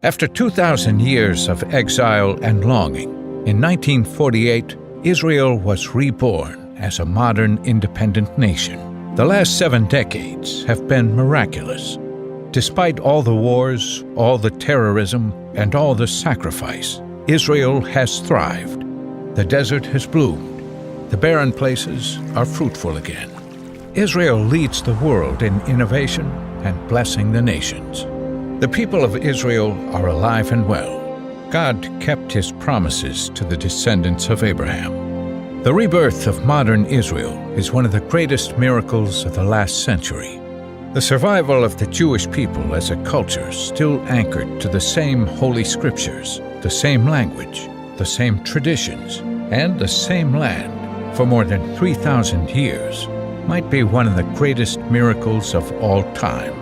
After 2,000 years of exile and longing, in 1948, Israel was reborn as a modern independent nation. The last 7 decades have been miraculous. Despite all the wars, all the terrorism, and all the sacrifice, Israel has thrived. The desert has bloomed. The barren places are fruitful again. Israel leads the world in innovation and blessing the nations. The people of Israel are alive and well. God kept His promises to the descendants of Abraham. The rebirth of modern Israel is one of the greatest miracles of the last century. The survival of the Jewish people as a culture still anchored to the same holy scriptures, the same language, the same traditions, and the same land for more than 3,000 years might be one of the greatest miracles of all time.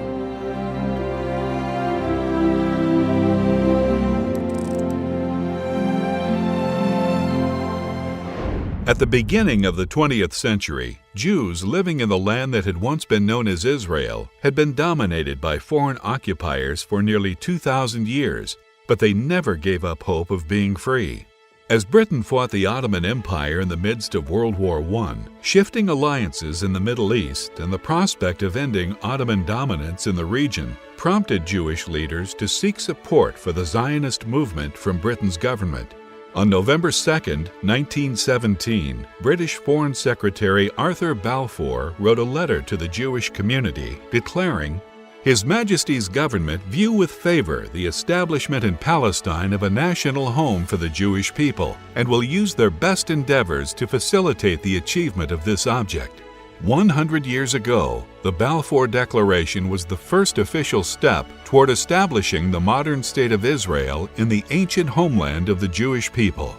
At the beginning of the 20th century, Jews living in the land that had once been known as Israel had been dominated by foreign occupiers for nearly 2,000 years, but they never gave up hope of being free. As Britain fought the Ottoman Empire in the midst of World War I, shifting alliances in the Middle East and the prospect of ending Ottoman dominance in the region prompted Jewish leaders to seek support for the Zionist movement from Britain's government. On November 2, 1917, British Foreign Secretary Arthur Balfour wrote a letter to the Jewish community declaring, "His Majesty's government view with favor the establishment in Palestine of a national home for the Jewish people and will use their best endeavors to facilitate the achievement of this object." 100 years ago, the Balfour Declaration was the first official step toward establishing the modern state of Israel in the ancient homeland of the Jewish people.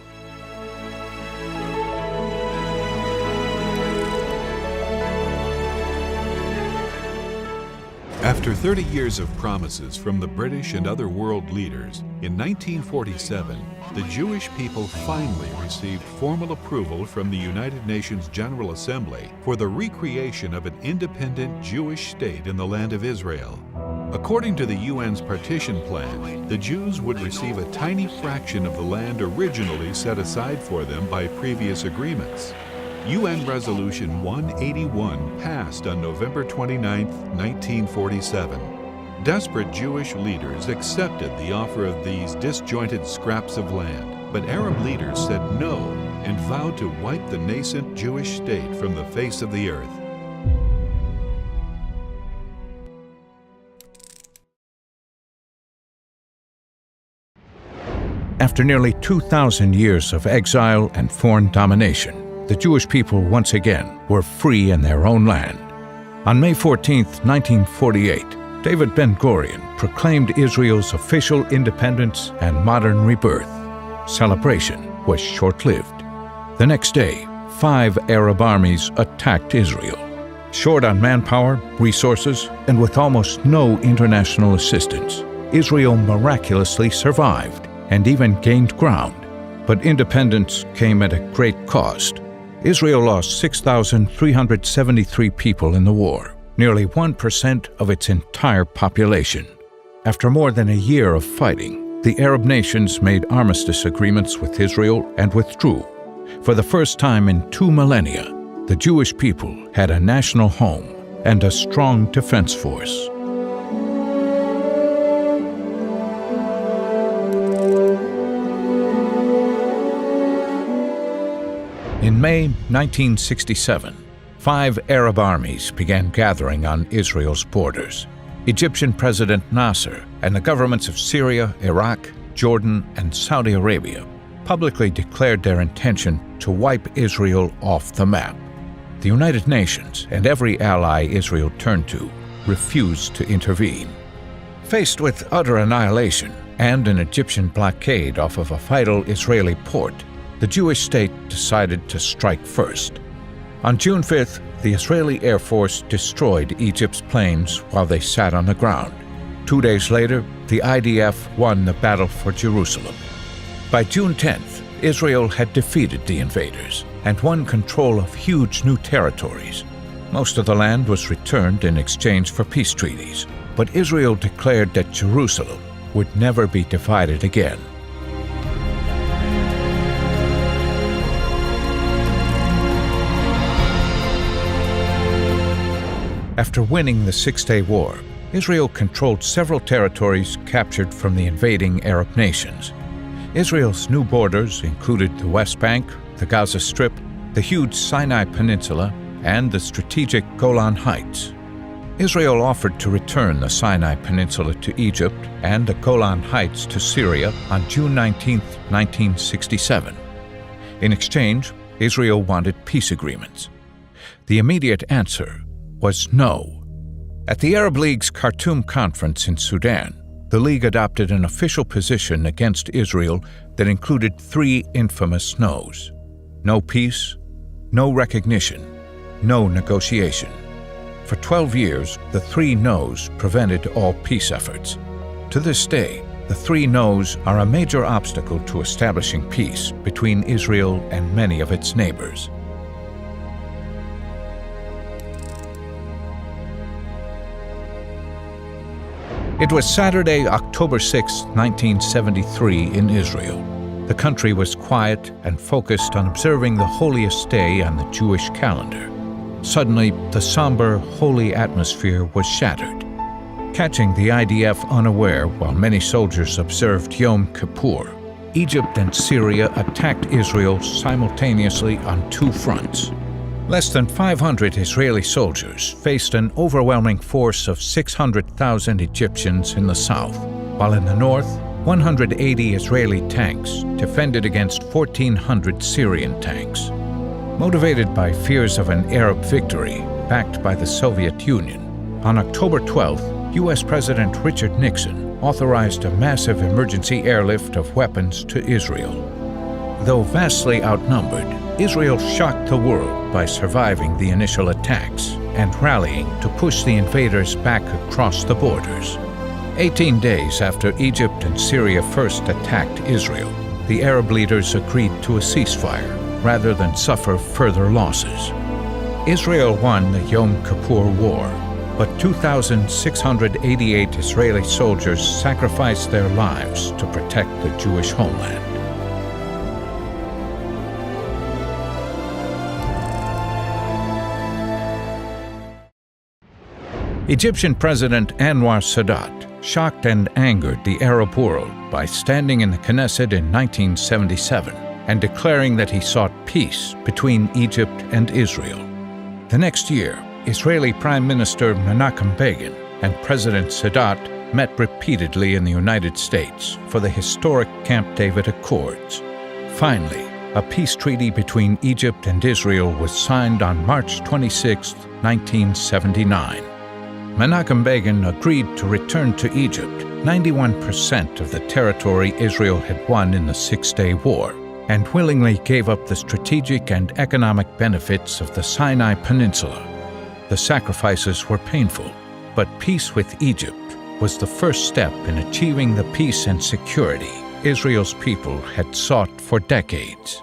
After 30 years of promises from the British and other world leaders, in 1947, the Jewish people finally received formal approval from the United Nations General Assembly for the recreation of an independent Jewish state in the land of Israel. According to the UN's partition plan, the Jews would receive a tiny fraction of the land originally set aside for them by previous agreements. UN Resolution 181 passed on November 29, 1947. Desperate Jewish leaders accepted the offer of these disjointed scraps of land, but Arab leaders said no and vowed to wipe the nascent Jewish state from the face of the earth. After nearly 2,000 years of exile and foreign domination, the Jewish people once again were free in their own land. On May 14, 1948, David Ben-Gurion proclaimed Israel's official independence and modern rebirth. Celebration was short-lived. The next day, 5 Arab armies attacked Israel. Short on manpower, resources, and with almost no international assistance, Israel miraculously survived and even gained ground. But independence came at a great cost. Israel lost 6,373 people in the war, nearly 1% of its entire population. After more than a year of fighting, the Arab nations made armistice agreements with Israel and withdrew. For the first time in 2 millennia, the Jewish people had a national home and a strong defense force. In May 1967, 5 Arab armies began gathering on Israel's borders. Egyptian President Nasser and the governments of Syria, Iraq, Jordan, and Saudi Arabia publicly declared their intention to wipe Israel off the map. The United Nations and every ally Israel turned to refused to intervene. Faced with utter annihilation and an Egyptian blockade off of a vital Israeli port, the Jewish state decided to strike first. On June 5th, the Israeli Air Force destroyed Egypt's planes while they sat on the ground. 2 days later, the IDF won the battle for Jerusalem. By June 10th, Israel had defeated the invaders and won control of huge new territories. Most of the land was returned in exchange for peace treaties, but Israel declared that Jerusalem would never be divided again. After winning the Six-Day War, Israel controlled several territories captured from the invading Arab nations. Israel's new borders included the West Bank, the Gaza Strip, the huge Sinai Peninsula, and the strategic Golan Heights. Israel offered to return the Sinai Peninsula to Egypt and the Golan Heights to Syria on June 19, 1967. In exchange, Israel wanted peace agreements. The immediate answer was no. At the Arab League's Khartoum conference in Sudan, the League adopted an official position against Israel that included three infamous no's: no peace, no recognition, no negotiation. For 12 years, the three no's prevented all peace efforts. To this day, the three no's are a major obstacle to establishing peace between Israel and many of its neighbors. It was Saturday, October 6, 1973, in Israel. The country was quiet and focused on observing the holiest day on the Jewish calendar. Suddenly, the somber, holy atmosphere was shattered. Catching the IDF unaware while many soldiers observed Yom Kippur, Egypt and Syria attacked Israel simultaneously on two fronts. Less than 500 Israeli soldiers faced an overwhelming force of 600,000 Egyptians in the south, while in the north, 180 Israeli tanks defended against 1,400 Syrian tanks. Motivated by fears of an Arab victory backed by the Soviet Union, on October 12th, U.S. President Richard Nixon authorized a massive emergency airlift of weapons to Israel. Though vastly outnumbered, Israel shocked the world by surviving the initial attacks and rallying to push the invaders back across the borders. 18 days after Egypt and Syria first attacked Israel, the Arab leaders agreed to a ceasefire rather than suffer further losses. Israel won the Yom Kippur War, but 2,688 Israeli soldiers sacrificed their lives to protect the Jewish homeland. Egyptian President Anwar Sadat shocked and angered the Arab world by standing in the Knesset in 1977 and declaring that he sought peace between Egypt and Israel. The next year, Israeli Prime Minister Menachem Begin and President Sadat met repeatedly in the United States for the historic Camp David Accords. Finally, a peace treaty between Egypt and Israel was signed on March 26, 1979. Menachem Begin agreed to return to Egypt 91% of the territory Israel had won in the Six-Day War, and willingly gave up the strategic and economic benefits of the Sinai Peninsula. The sacrifices were painful, but peace with Egypt was the first step in achieving the peace and security Israel's people had sought for decades.